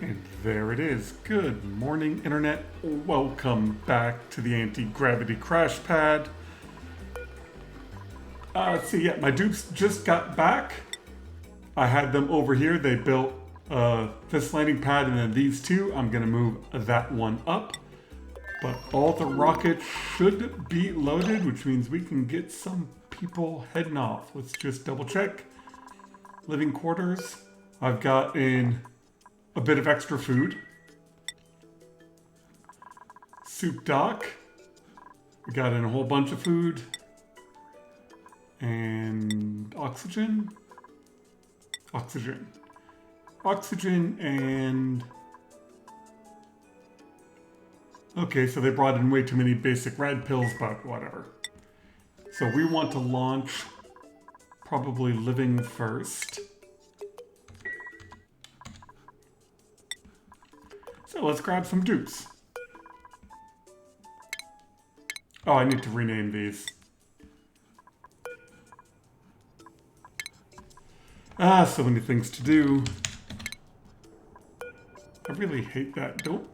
And there it is. Good morning, Internet. Welcome back to the Antigravity Crashpad. Let's see, yeah, my dupes just got back. I had them over here. They built this landing pad and then these two. I'm going to move that one up. But all the rockets should be loaded, which means we can get some people heading off. Let's just double check. Living quarters. I've got in a bit of extra food. Soup dock. We got in a whole bunch of food. And oxygen. Oxygen and... Okay, so they brought in way too many basic red pills, but whatever. So we want to launch probably living first. So let's grab some dupes. Oh, I need to rename these. So many things to do. I really hate that. Don't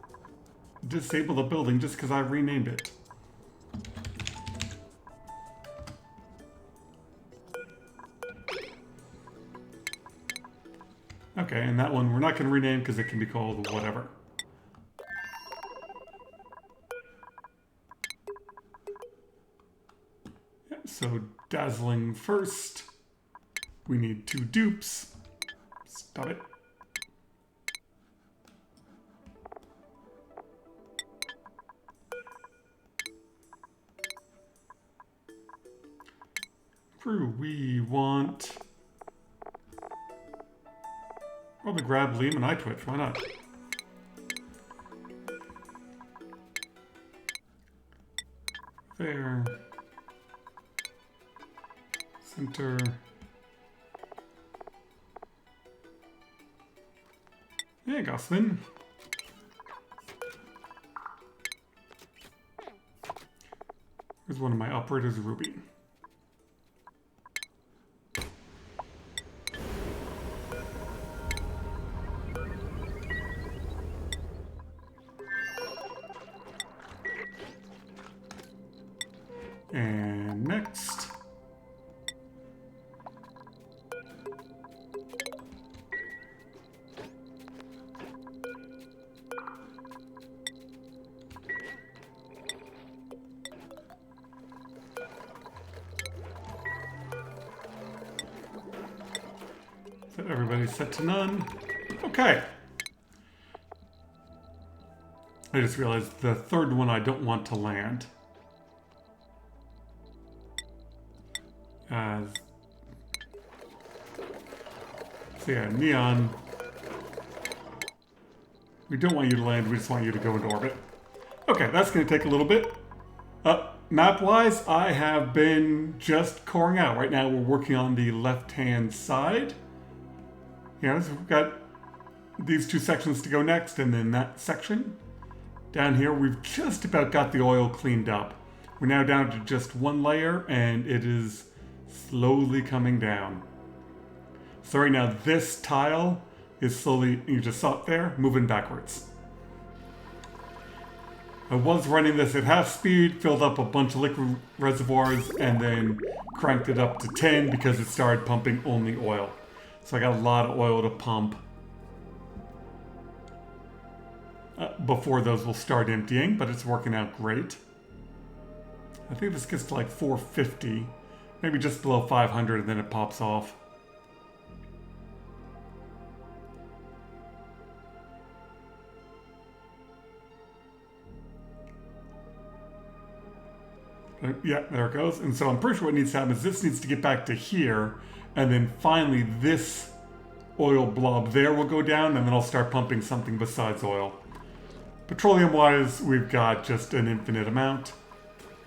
disable the building just because I renamed it. Okay, and that one we're not going to rename because it can be called whatever. Yeah, so dazzling first. We need 2 dupes. Stop it. Crew, we want... Probably grab Liam and iTwitch, why not? There. Center. Yeah, Gosling. Here's one of my operators, Ruby. And next. So everybody's set to none. Okay. I just realized the third one I don't want to land. So yeah, Neon. We don't want you to land, we just want you to go into orbit. Okay, that's going to take a little bit. Map-wise, I have been just coring out. Right now we're working on the left-hand side. So we've got these 2 sections to go next, and then that section. Down here, we've just about got the oil cleaned up. We're now down to just 1 layer, and it is slowly coming down. So right now, this tile is slowly, you just saw it there, moving backwards. I was running this at half speed, filled up a bunch of liquid reservoirs, and then cranked it up to 10 because it started pumping only oil. So I got a lot of oil to pump before those will start emptying, but it's working out great. I think this gets to like 450, maybe just below 500, and then it pops off. Yeah, there it goes. And so I'm pretty sure what needs to happen is this needs to get back to here, and then finally this oil blob there will go down, and then I'll start pumping something besides oil. Petroleum-wise, we've got just an infinite amount.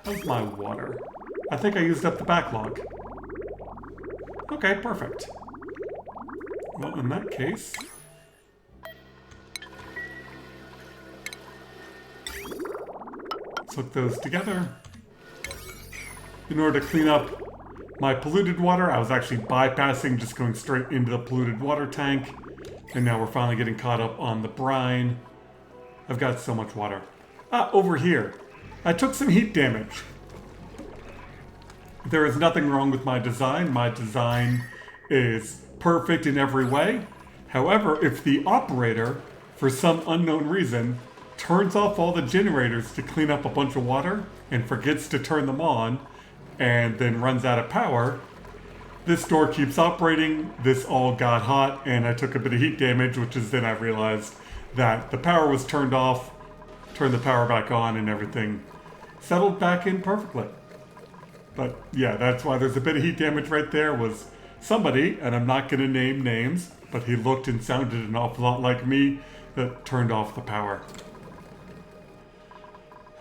How's my water? I think I used up the backlog. Okay, perfect. Well, in that case... let's hook those together. In order to clean up my polluted water, I was actually bypassing, just going straight into the polluted water tank. And now we're finally getting caught up on the brine. I've got so much water. Ah, over here. I took some heat damage. There is nothing wrong with my design. My design is perfect in every way. However, if the operator, for some unknown reason, turns off all the generators to clean up a bunch of water and forgets to turn them on and then runs out of power, this door keeps operating. This all got hot and I took a bit of heat damage, which is then I realized that the power was turned off, turned the power back on, and everything settled back in perfectly. But yeah, that's why there's a bit of heat damage right there. Was somebody, and I'm not going to name names, but he looked and sounded an awful lot like me, that turned off the power.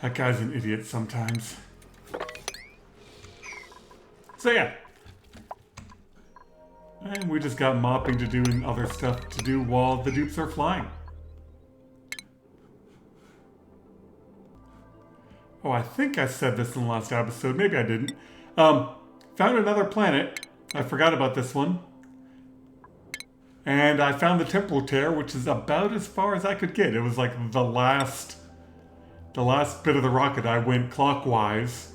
That guy's an idiot sometimes. So yeah. And we just got mopping to do and other stuff to do while the dupes are flying. Oh, I think I said this in the last episode. Maybe I didn't. Found another planet. I forgot about this one. And I found the temporal tear, which is about as far as I could get. It was like the last bit of the rocket. I went clockwise.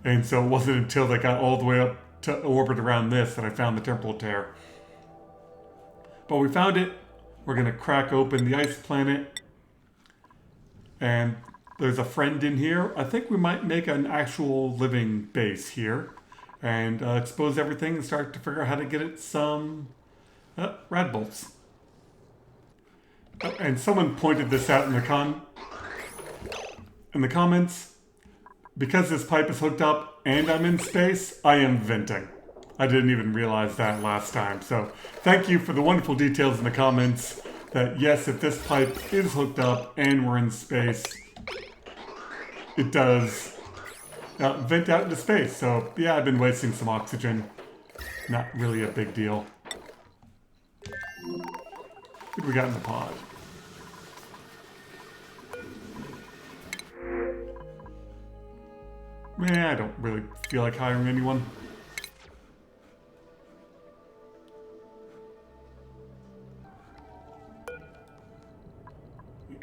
And so it wasn't until they got all the way up to orbit around this that I found the temporal tear. But we found it. We're going to crack open the ice planet. And there's a friend in here. I think we might make an actual living base here and expose everything and start to figure out how to get it some rad bolts. And someone pointed this out in the comments. Because this pipe is hooked up and I'm in space, I am venting. I didn't even realize that last time. So thank you for the wonderful details in the comments that yes, if this pipe is hooked up and we're in space, it does vent out into space. So yeah, I've been wasting some oxygen. Not really a big deal. What do we got in the pod? Man, I don't really feel like hiring anyone.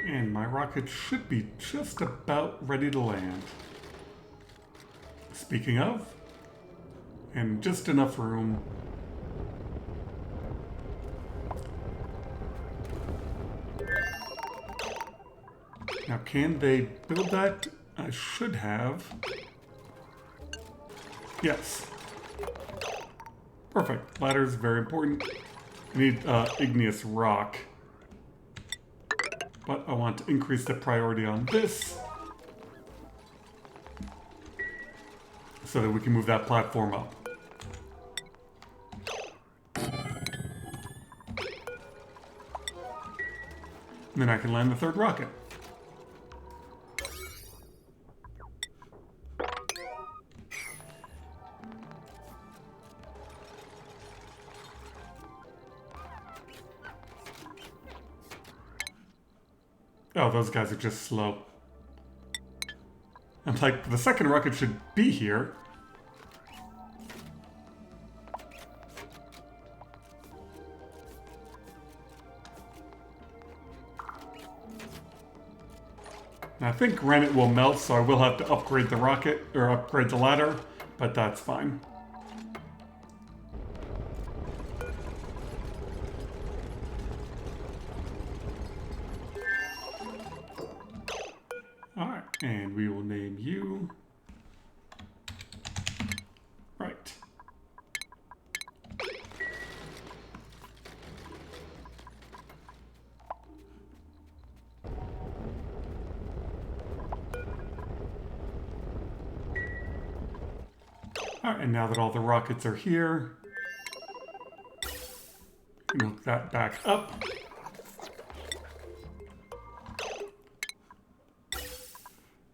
And my rocket should be just about ready to land. Speaking of, and just enough room. Now, can they build that? I should have. Yes. Perfect. Ladder is very important. I need igneous rock. But I want to increase the priority on this so that we can move that platform up. And then I can land the third rocket. Oh, those guys are just slow. I'm like, the second rocket should be here. And I think granite will melt, so I will have to upgrade the rocket, or upgrade the ladder, but that's fine. Alright, and we will name you. Right. Alright, and now that all the rockets are here, hook that back up.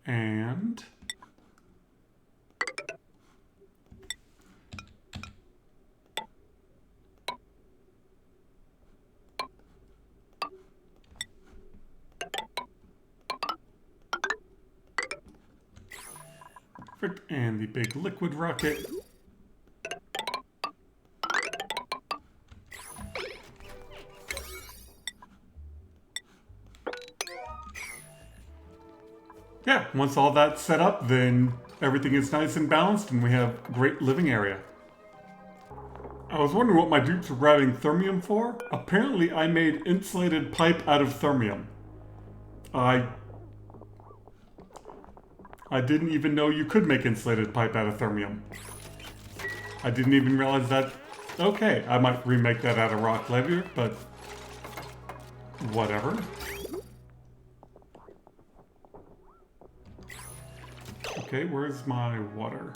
And perfect. And the big liquid rocket. yeah, once all that's set up, then everything is nice and balanced and we have a great living area. I was wondering what my dupes were grabbing thermium for. Apparently I made insulated pipe out of thermium. I didn't even know you could make insulated pipe out of thermium. I didn't even realize that. Okay, I might remake that out of rock later, but whatever. Okay, where's my water?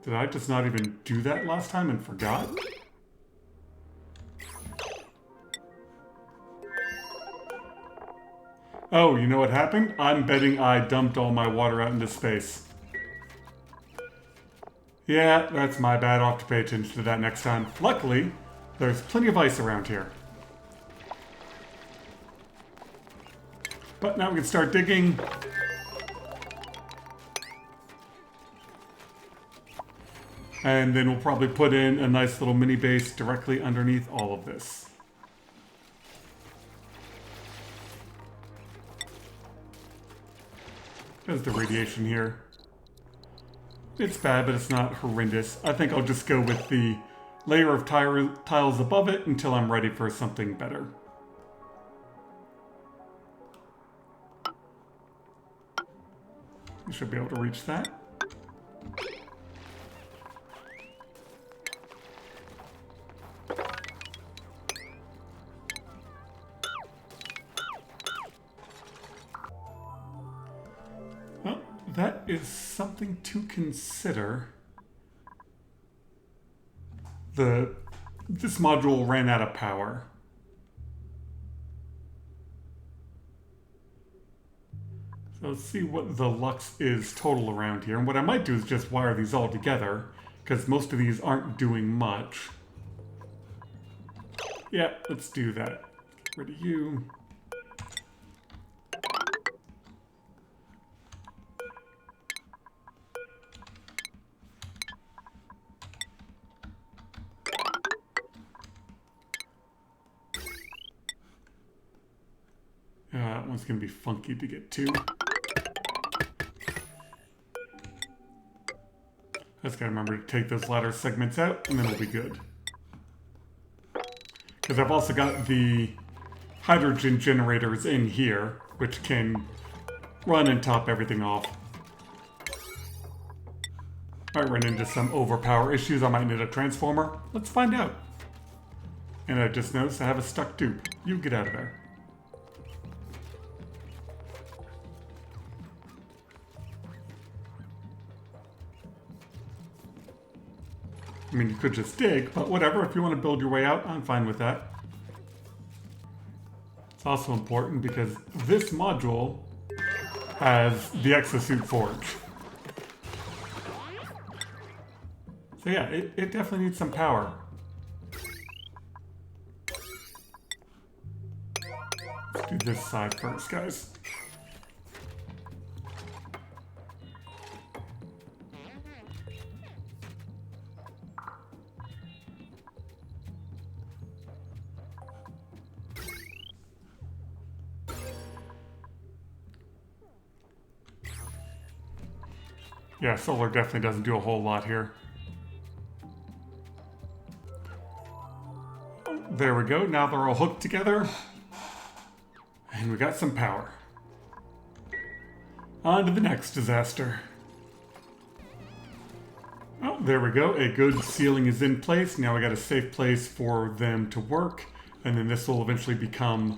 Did I just not even do that last time and forgot? Oh, you know what happened? I'm betting I dumped all my water out into space. Yeah, that's my bad. I'll have to pay attention to that next time. Luckily, there's plenty of ice around here. But now we can start digging. And then we'll probably put in a nice little mini base directly underneath all of this. There's the radiation here. It's bad, but it's not horrendous. I think I'll just go with the layer of tiles above it until I'm ready for something better. We should be able to reach that. Well, that is something to consider. This module ran out of power. So let's see what the lux is total around here. And what I might do is just wire these all together, because most of these aren't doing much. Yeah, let's do that. Get rid of you. That one's going to be funky to get to. Just gotta remember to take those ladder segments out, and then we'll be good. Because I've also got the hydrogen generators in here, which can run and top everything off. Might run into some overpower issues. I might need a transformer. Let's find out. And I just noticed I have a stuck dupe. You get out of there. I mean, you could just dig, but whatever. If you want to build your way out, I'm fine with that. It's also important because this module has the exosuit forge. So yeah, it definitely needs some power. Let's do this side first, guys. Yeah, solar definitely doesn't do a whole lot here. There we go. Now they're all hooked together. And we got some power. On to the next disaster. Oh, there we go. A good ceiling is in place. Now we got a safe place for them to work. And then this will eventually become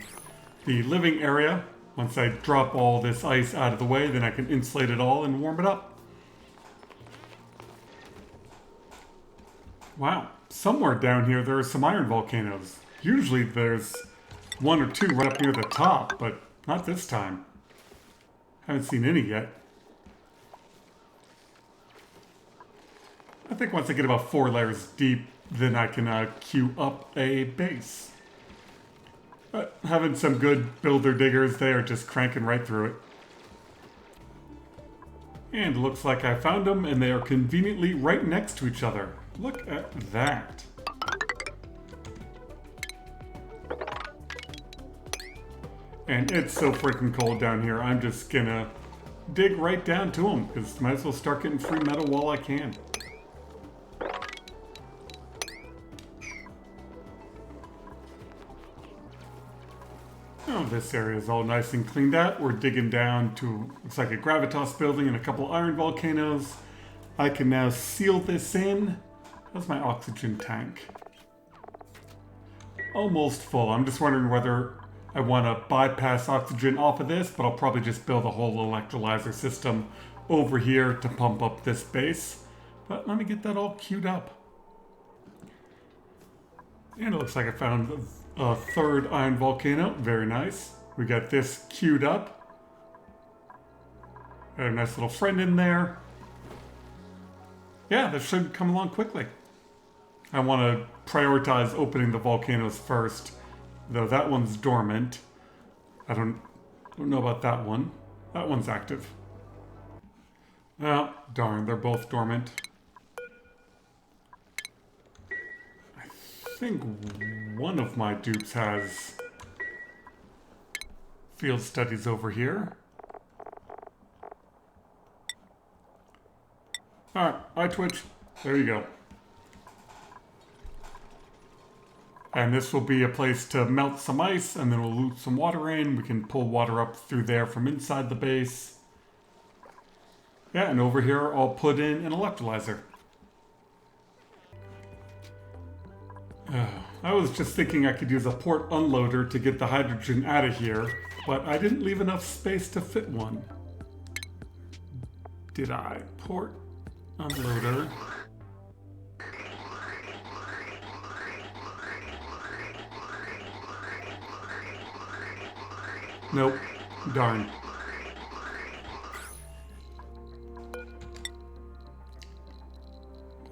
the living area. Once I drop all this ice out of the way, then I can insulate it all and warm it up. Wow, somewhere down here there are some iron volcanoes. Usually there's one or two right up near the top, but not this time. Haven't seen any yet. I think once I get about 4 layers deep, then I can queue up a base. But having some good builder diggers, they are just cranking right through it. And looks like I found them, and they are conveniently right next to each other. Look at that. And it's so freaking cold down here, I'm just gonna dig right down to them, because might as well start getting free metal while I can. Oh, this area is all nice and cleaned out. We're digging down to, looks like a gravitas building and a couple iron volcanoes. I can now seal this in. That's my oxygen tank. Almost full. I'm just wondering whether I want to bypass oxygen off of this, but I'll probably just build a whole electrolyzer system over here to pump up this base. But let me get that all queued up. And it looks like I found a third iron volcano. Very nice. We got this queued up. Got a nice little friend in there. Yeah, this should come along quickly. I want to prioritize opening the volcanoes first, though that one's dormant. I don't know about that one. That one's active. Oh, darn, they're both dormant. I think one of my dupes has field studies over here. Alright, hi Twitch. There you go. And this will be a place to melt some ice, and then we'll loot some water in. We can pull water up through there from inside the base. Yeah, and over here I'll put in an electrolyzer. I was just thinking I could use a port unloader to get the hydrogen out of here, but I didn't leave enough space to fit one. Did I? Port unloader. Nope. Darn.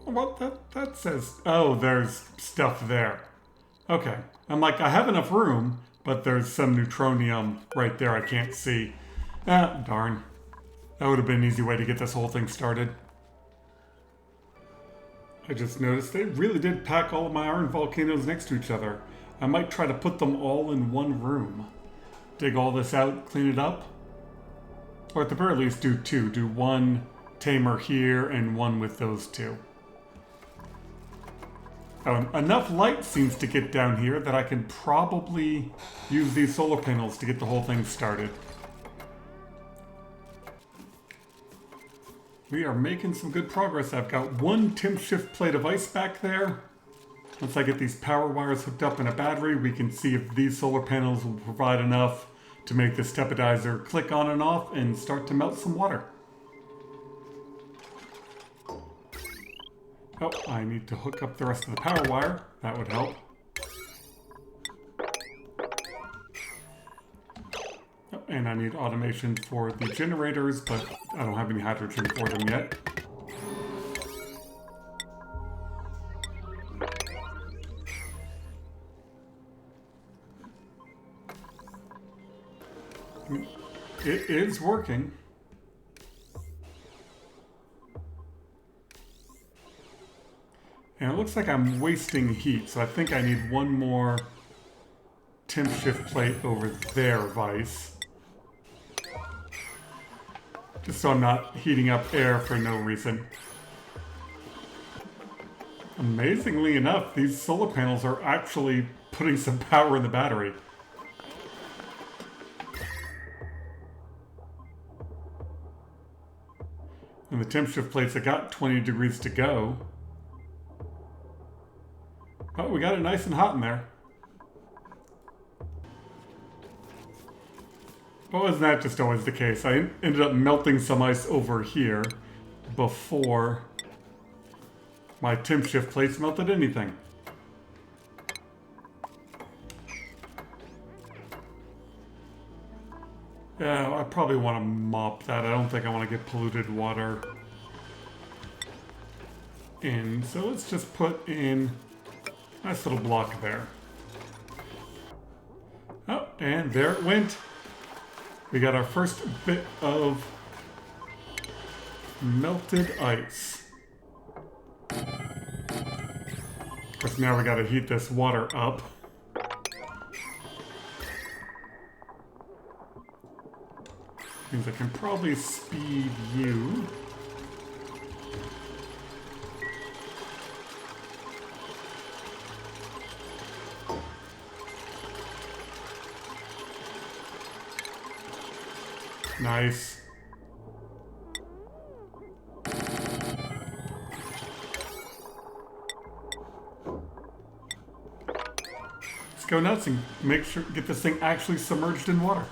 What that says? Oh, there's stuff there. Okay. I'm like, I have enough room, but there's some neutronium right there I can't see. Ah, darn. That would have been an easy way to get this whole thing started. I just noticed they really did pack all of my iron volcanoes next to each other. I might try to put them all in one room. Dig all this out, clean it up. Or at the very least do two. Do one tamer here and one with those two. Enough light seems to get down here that I can probably use these solar panels to get the whole thing started. We are making some good progress. I've got one Tim shift plate of ice back there. Once I get these power wires hooked up in a battery, we can see if these solar panels will provide enough to make this tepidizer click on and off and start to melt some water. Oh, I need to hook up the rest of the power wire. That would help. Oh, and I need automation for the generators, but I don't have any hydrogen for them yet. It is working. And it looks like I'm wasting heat, so I think I need one more temp shift plate over there, Vice. Just so I'm not heating up air for no reason. Amazingly enough, these solar panels are actually putting some power in the battery. And the temp shift plates have got 20 degrees to go. Oh, we got it nice and hot in there. But wasn't that just always the case? I ended up melting some ice over here before my temp shift plates melted anything. Yeah, I probably want to mop that. I don't think I want to get polluted water in. So let's just put in a nice little block there. Oh, and there it went. We got our first bit of melted ice. Of course, now we gotta heat this water up. Means I can probably speed you. Nice. Let's go nuts and make sure get this thing actually submerged in water.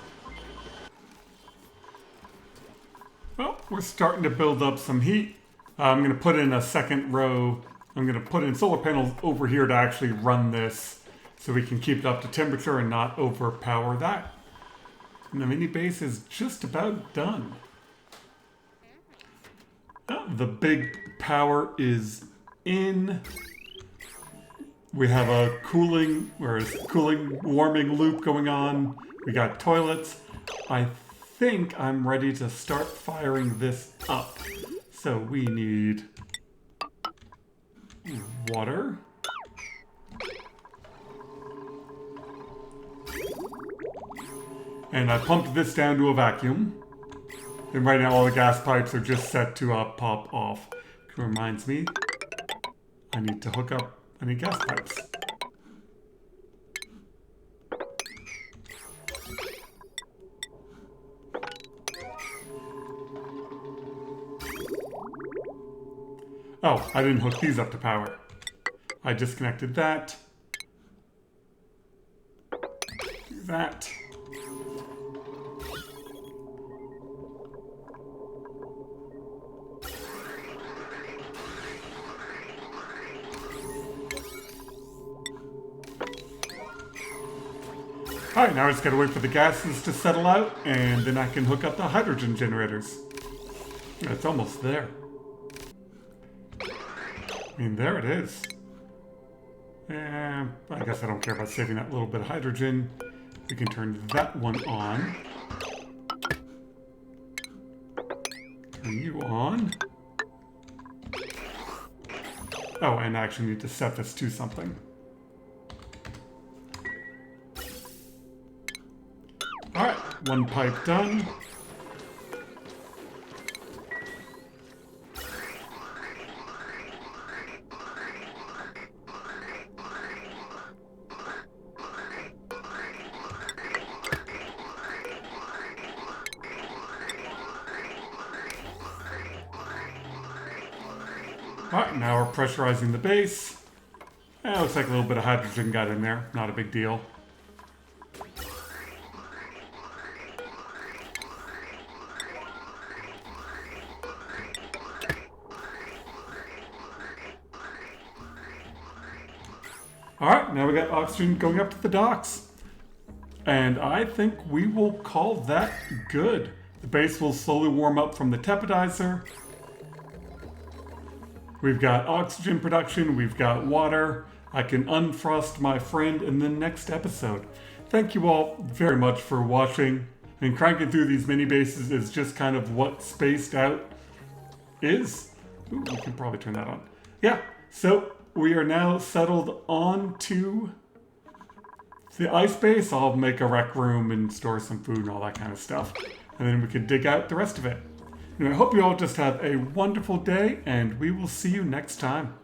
Well, we're starting to build up some heat. I'm going to put in a second row. I'm going to put in solar panels over here to actually run this so we can keep it up to temperature and not overpower that. And the mini base is just about done. The big power is in. We have a cooling, warming loop going on. We got toilets. I think I'm ready to start firing this up. So we need water. And I pumped this down to a vacuum. And right now all the gas pipes are just set to pop off. Which reminds me, I need to hook up any gas pipes. Oh, I didn't hook these up to power. I disconnected that. That. Alright, now I just gotta wait for the gases to settle out, and then I can hook up the hydrogen generators. It's almost there. I mean, there it is. And I guess I don't care about saving that little bit of hydrogen. We can turn that one on. Turn you on. Oh, and I actually need to set this to something. Alright, one pipe done. Alright, now we're pressurizing the base. It looks like a little bit of hydrogen got in there. Not a big deal. Alright, now we got oxygen going up to the docks. And I think we will call that good. The base will slowly warm up from the tepidizer. We've got oxygen production, we've got water. I can unfrost my friend in the next episode. Thank you all very much for watching. And cranking through these mini bases is just kind of what spaced out is. Ooh, we can probably turn that on. Yeah, so we are now settled on to the ice base. I'll make a rec room and store some food and all that kind of stuff. And then we can dig out the rest of it. Anyway, I hope you all just have a wonderful day, and we will see you next time.